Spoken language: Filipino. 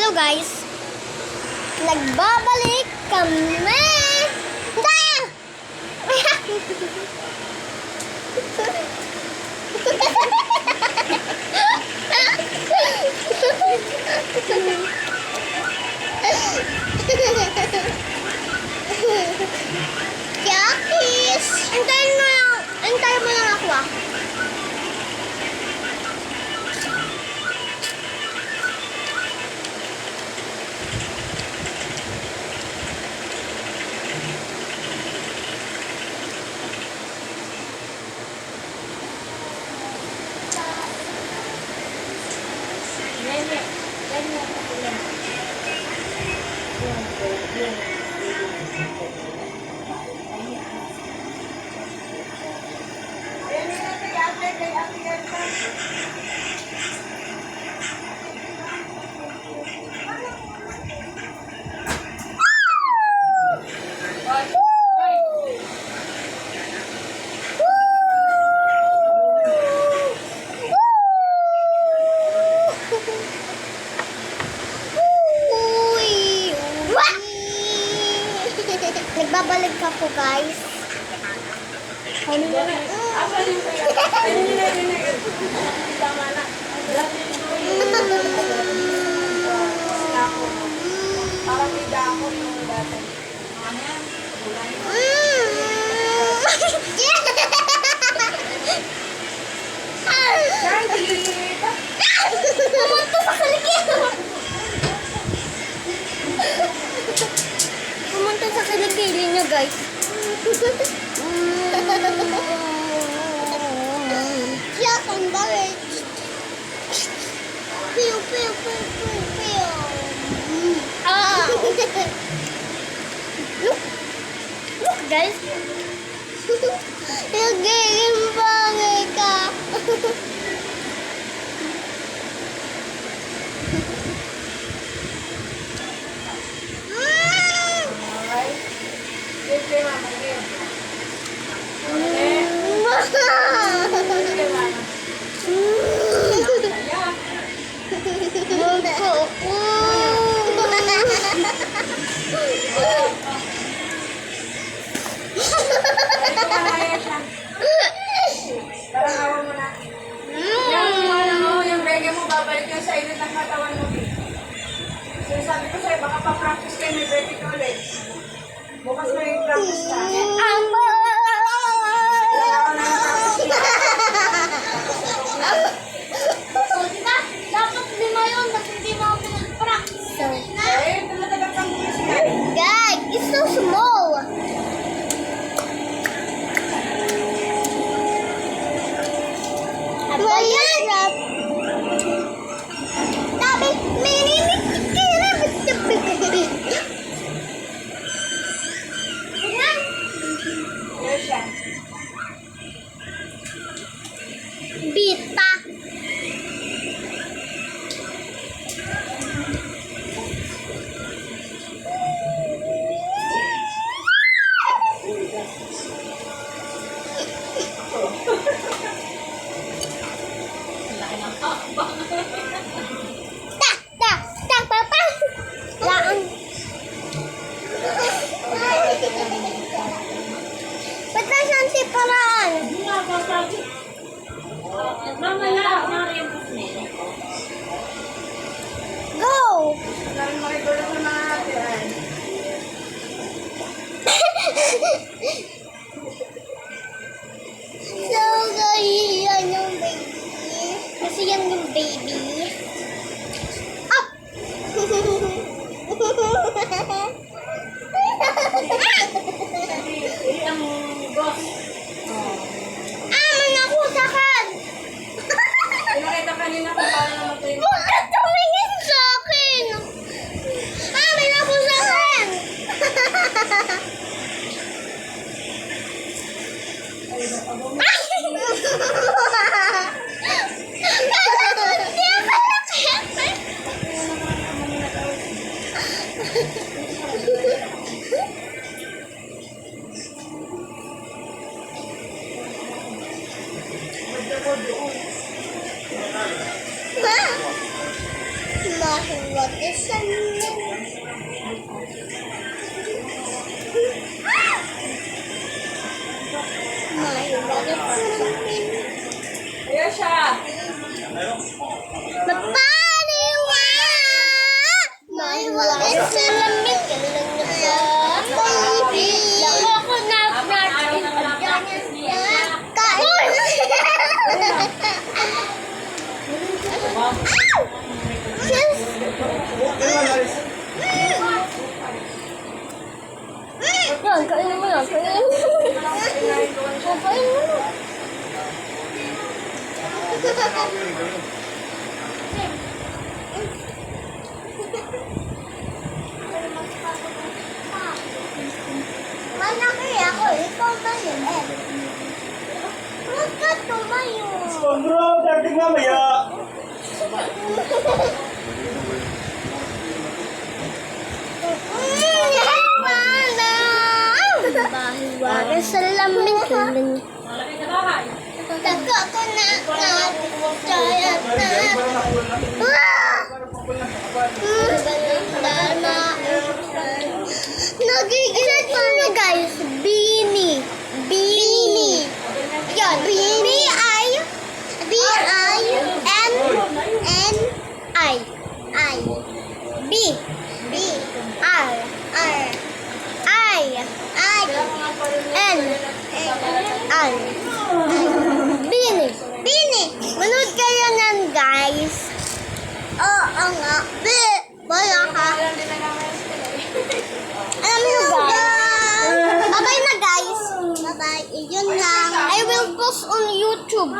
Hello guys, nagbabalik kami. Daya! Jackies! Antayin mo lang ako ah. Nagbabalik ako guys. Pumunta sa kilikili. Pumunta sa kilikili niya guys. Yes, ang galit. Piyo, piyo, piyo, piyo, piyo. Ah! Look guys. Nagiging bangay ka. Yung reggae mo, babalik yung sa init ng katawan mo. So sabi ko sa'yo, baka pa-practice kayo, may birthday ka ulit. Bukas mo yung practice ka. Dapat lima yun, kasi hindi mo ako pinag-practice. Eh, talagang practice ka. Guys, it's so small. Ayan! Sabi, Yes, siya. Bita. Papa. Laan. Ba't nasan si Paraan? Go! Dahil makigulo sa mga natin. So, guys, yan yung baby. Kasi yan yung baby. Up! Ang boss. Manakusakan! Pinakita kanina kung paano naman ito yung... Huwag ka tumingin sa akin! Manakusakan! water salamin. My water salamin. Ayan siya. Mapaniwa! My water salamin. Galang na sa baby. Lako ko na natin. Kain! Yes! Yan, kainin mo na. Kainin mo. Kainin mo na. Malaki ako. Ikaw ba yun? Huwag ka tumayo. Bro, dating mamaya. Bahiwaga sa lamin ko lang. Taga ko na kaya na. Nagigilat pa na guys. Beanie. Beanie. Yan. B-I. B-I-N-N-I. I. B. B. R. R. I. I. N. I. Bini. Bini. Manood kayo nan guys. Oo nga. Wala ka. Alam mo guys. Bye-bye na guys. Bye-bye. Yun lang. I will post on YouTube.